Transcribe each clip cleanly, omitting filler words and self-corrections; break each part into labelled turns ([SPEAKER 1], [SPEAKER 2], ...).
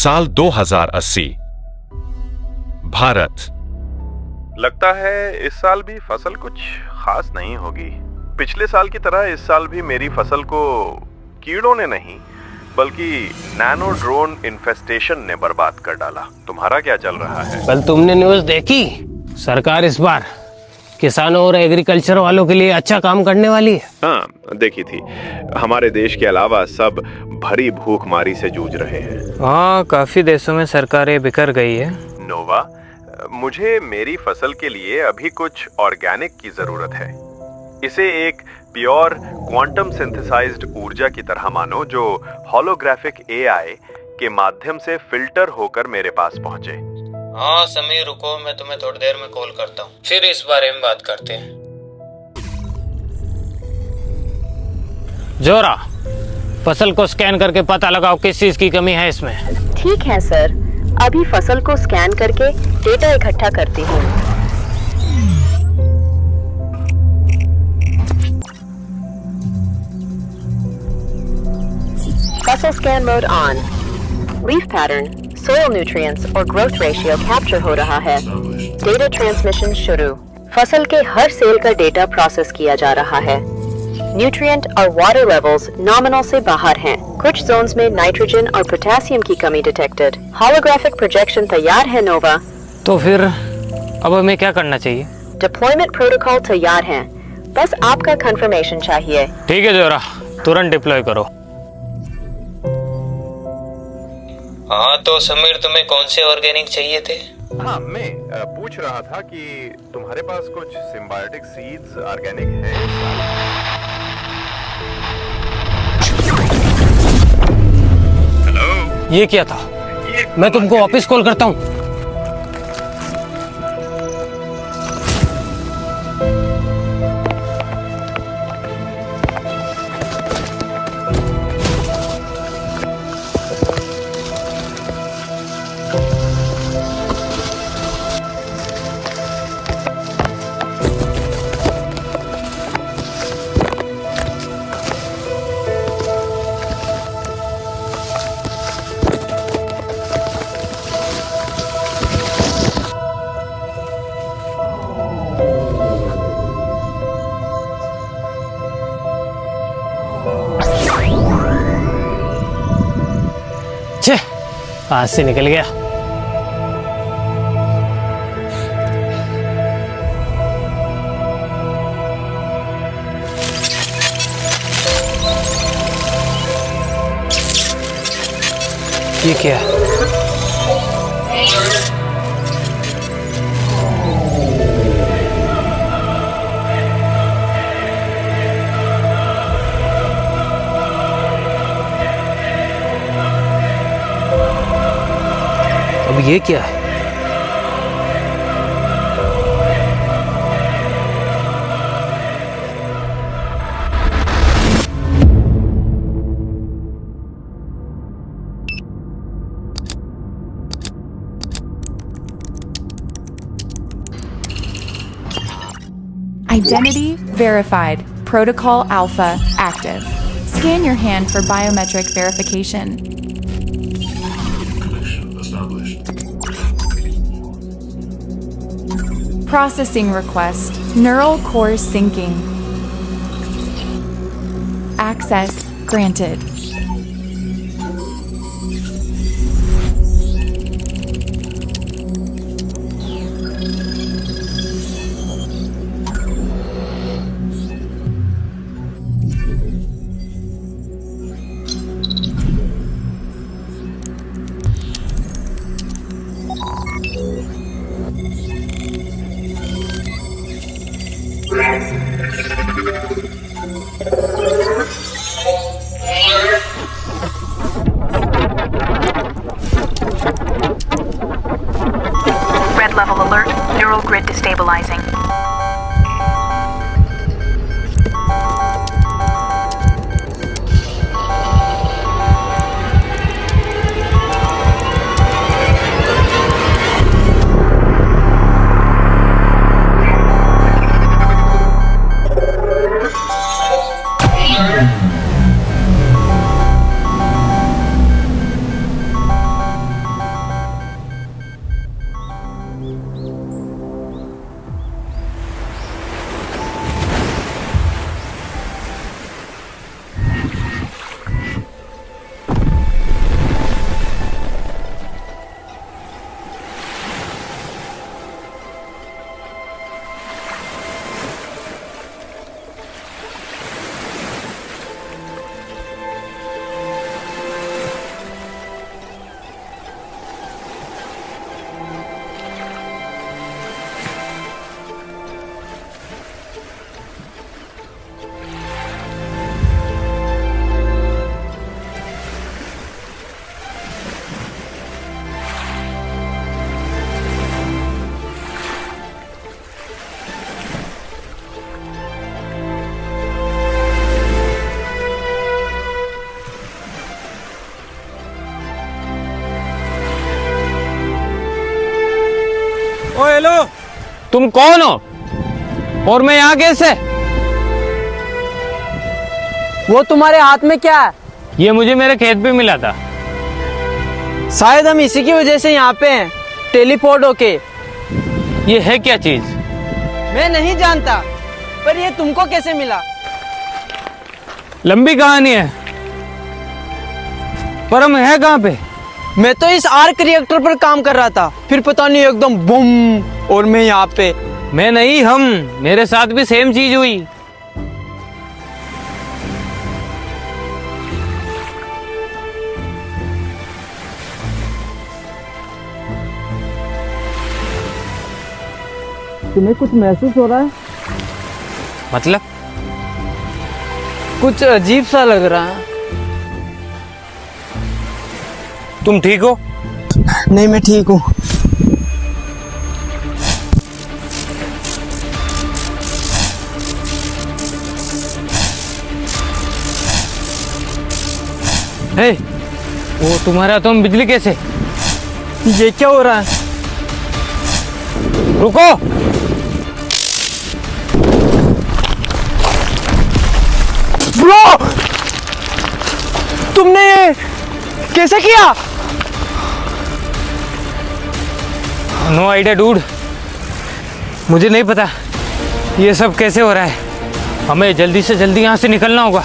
[SPEAKER 1] साल 2080। भारत।
[SPEAKER 2] लगता है इस साल भी फसल कुछ खास नहीं होगी। पिछले साल की तरह इस साल भी मेरी फसल को कीड़ों ने नहीं बल्कि नैनो ड्रोन इन्फेस्टेशन ने बर्बाद कर डाला। तुम्हारा क्या चल रहा है?
[SPEAKER 3] कल तुमने न्यूज़ देखी? सरकार इस बार किसानों और एग्रीकल्चर वालों के लिए अच्छा काम करने वाली है।
[SPEAKER 2] हाँ, देखी थी। हमारे देश के अलावा सब भरी भूखमारी से जूझ रहे हैं।
[SPEAKER 4] हाँ, काफी देशों में सरकारें बिखर गई है।
[SPEAKER 2] नोवा, मुझे मेरी फसल के लिए अभी कुछ ऑर्गेनिक की जरूरत है। इसे एक प्योर क्वांटम सिंथेसाइज्ड ऊर्जा की तरह मानो जो होलोग्राफिक एआई के माध्यम से फिल्टर होकर मेरे पास पहुंचे।
[SPEAKER 4] हाँ समीर, रुको, मैं तुम्हें थोड़ी देर में कॉल करता हूँ, फिर इस बारे में बात करते हैं। जोरा, फसल को स्कैन करके पता लगाओ किस चीज की कमी है इसमें।
[SPEAKER 5] ठीक है सर, अभी फसल को स्कैन करके डेटा इकट्ठा करती हूँ। फसल scan mode on. Leaf pattern, soil nutrients और ग्रोथ रेशियो कैप्चर हो रहा है। डेटा ट्रांसमिशन शुरू। फसल के हर सेल का डेटा प्रोसेस किया जा रहा है। न्यूट्रिएंट और वाटर लेवल्स नॉमिनल से बाहर हैं। कुछ जोन्स में नाइट्रोजन और पोटेशियम की कमी डिटेक्टेड। होलोग्राफिक प्रोजेक्शन तैयार है नोवा।
[SPEAKER 4] तो फिर अब हमें क्या करना चाहिए?
[SPEAKER 5] डिप्लॉयमेंट प्रोटोकॉल तैयार है, बस आपका कंफर्मेशन चाहिए।
[SPEAKER 4] ठीक है जोरा, तुरंत डिप्लॉय करो। हाँ तो समीर, तुम्हें कौन से ऑर्गेनिक चाहिए थे?
[SPEAKER 2] हाँ, मैं पूछ रहा था कि तुम्हारे पास कुछ सिम्बायोटिक सीड्स ऑर्गेनिक है? हेलो,
[SPEAKER 4] ये क्या था? मैं तुमको वापस कॉल करता हूँ। हाथ से निकल गया। ये क्या है? अब ये क्या है?
[SPEAKER 6] Identity verified. Protocol Alpha active. Scan your hand for biometric verification. Processing request. Neural core syncing. Access granted.
[SPEAKER 3] तुम कौन हो और मैं यहाँ कैसे?
[SPEAKER 1] वो तुम्हारे हाथ में क्या है?
[SPEAKER 3] ये मुझे मेरे खेत पे मिला था।
[SPEAKER 1] शायद हम इसी की वजह से यहाँ पे हैं, टेलीपोर्ट होके।
[SPEAKER 3] ये है क्या चीज?
[SPEAKER 1] मैं नहीं जानता, पर ये तुमको कैसे मिला?
[SPEAKER 3] लंबी कहानी है, पर हम है कहाँ पे?
[SPEAKER 1] मैं तो इस आर्क रिएक्टर पर काम कर रहा था, फिर पता नहीं एकदम बूम और मैं यहाँ पे।
[SPEAKER 3] मैं नहीं, हम, मेरे साथ भी सेम चीज हुई।
[SPEAKER 1] तुम्हें कुछ महसूस हो रहा है?
[SPEAKER 3] मतलब?
[SPEAKER 1] कुछ अजीब सा लग रहा है।
[SPEAKER 3] तुम ठीक हो?
[SPEAKER 1] नहीं, मैं ठीक हूँ।
[SPEAKER 3] हे, वो तुम्हारा तुम बिजली कैसे?
[SPEAKER 1] ये क्या हो रहा है?
[SPEAKER 3] रुको!
[SPEAKER 1] ब्रो, तुमने ये कैसे किया?
[SPEAKER 3] नो आइडिया डूड, मुझे नहीं पता ये सब कैसे हो रहा है। हमें जल्दी से जल्दी यहाँ से निकलना होगा।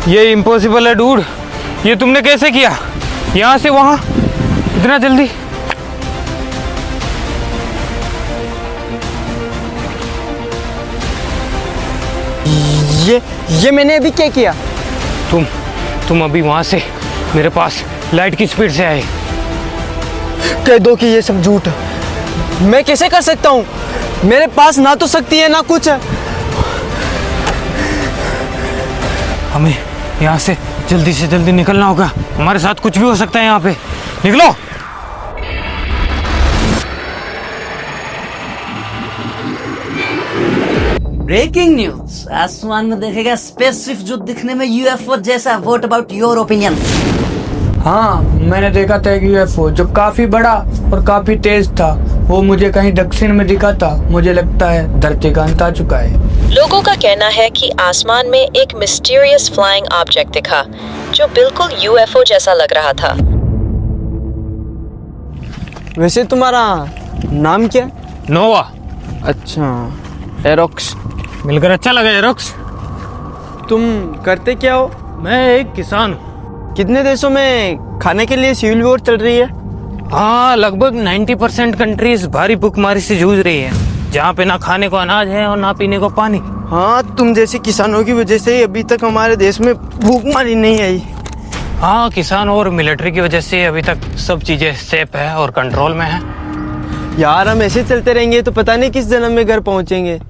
[SPEAKER 3] ये इम्पॉसिबल है डूड, ये तुमने कैसे किया यहाँ से वहाँ इतना जल्दी?
[SPEAKER 1] ये मैंने अभी क्या किया?
[SPEAKER 3] तुम अभी वहाँ से मेरे पास लाइट की स्पीड से आए।
[SPEAKER 1] कह दो कि ये सब झूठ है। मैं कैसे कर सकता हूँ? मेरे पास ना तो शक्ति है ना कुछ है।
[SPEAKER 3] हमें यहाँ से जल्दी निकलना होगा, हमारे साथ कुछ भी हो सकता है यहाँ पे। निकलो!
[SPEAKER 7] ब्रेकिंग न्यूज, आसमान में देखेगा स्पेसशिप जो दिखने में यूएफओ जैसा। What about your opinion?
[SPEAKER 8] हाँ, मैंने देखा था एक यूएफओ जो काफी बड़ा और काफी तेज था। वो मुझे कहीं दक्षिण में दिखा था। मुझे लगता है धरती का अंत आ चुका है।
[SPEAKER 5] लोगों का कहना है कि आसमान में एक मिस्टीरियस फ्लाइंग ऑब्जेक्ट दिखा जो बिल्कुल यूएफओ जैसा लग रहा था।
[SPEAKER 1] वैसे तुम्हारा नाम क्या है?
[SPEAKER 3] नोवा।
[SPEAKER 1] अच्छा, एरोक्स।
[SPEAKER 3] मिलकर अच्छा लगा एरोक्स।
[SPEAKER 1] तुम करते क्या हो?
[SPEAKER 3] मैं एक किसान हूँ।
[SPEAKER 1] कितने देशों में खाने के लिए सिविल वॉर चल रही है?
[SPEAKER 3] हाँ, लगभग 90% कंट्रीज भारी भूखमरी से जूझ रही है, जहाँ पे ना खाने को अनाज है और ना पीने को पानी।
[SPEAKER 1] हाँ, तुम जैसे किसानों की वजह से अभी तक हमारे देश में भूखमरी नहीं आई।
[SPEAKER 3] हाँ, किसान और मिलिट्री की वजह से अभी तक सब चीजें सेफ है और कंट्रोल में है।
[SPEAKER 1] यार, हम ऐसे चलते रहेंगे तो पता नहीं किस जन्म में घर पहुंचेंगे।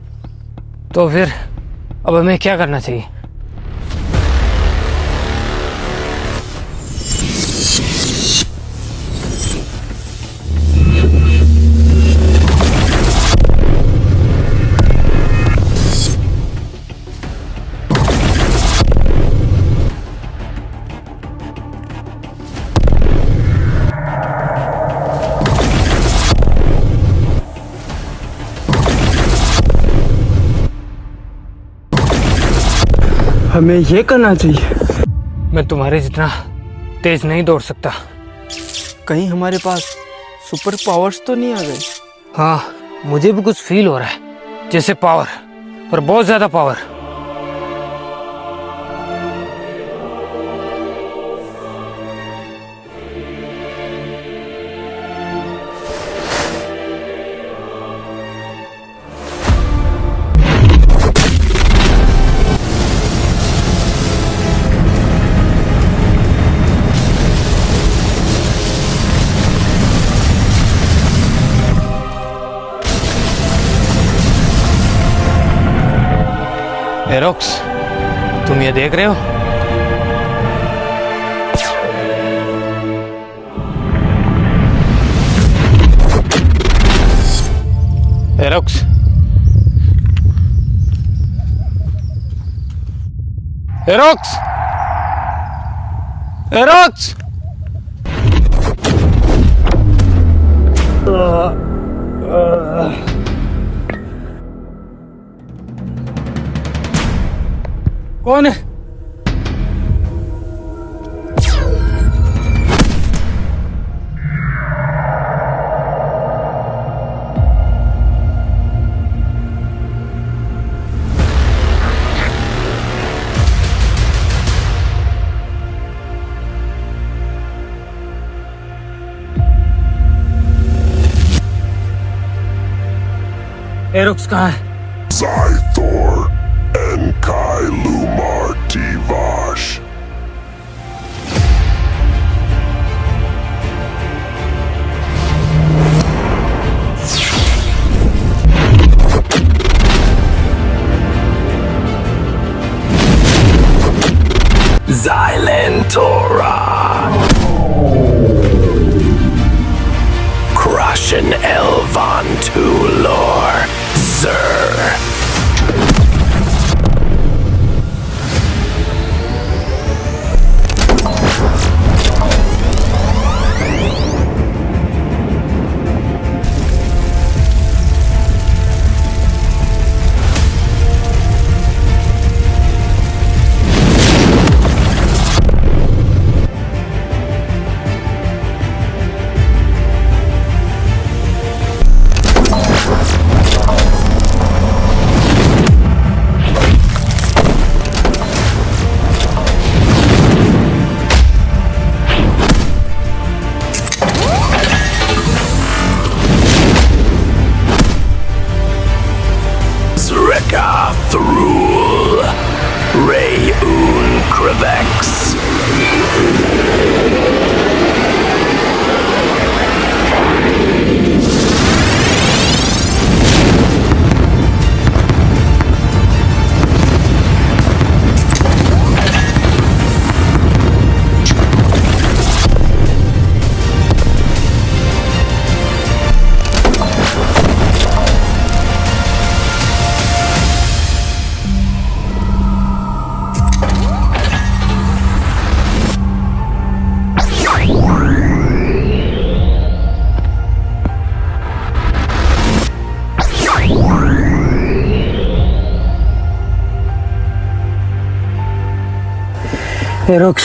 [SPEAKER 3] तो फिर अब हमें क्या करना चाहिए?
[SPEAKER 1] हमें ये करना चाहिए।
[SPEAKER 3] मैं तुम्हारे जितना तेज नहीं दौड़ सकता।
[SPEAKER 1] कहीं हमारे पास सुपर पावर्स तो नहीं आ गए?
[SPEAKER 3] हाँ, मुझे भी कुछ फील हो रहा है, जैसे पावर, पर बहुत ज्यादा पावर। एरोक्स, तुम ये देख रहे हो? Aerox, Aerox, Aerox! कौन है? एरोक्स कहाँ है?
[SPEAKER 9] Zythor Enkai Lumar Tivash. Xylentora. Crushing Elvan Tulor. Sir. Zreka Thrul Rayun Krevex.
[SPEAKER 1] Aerox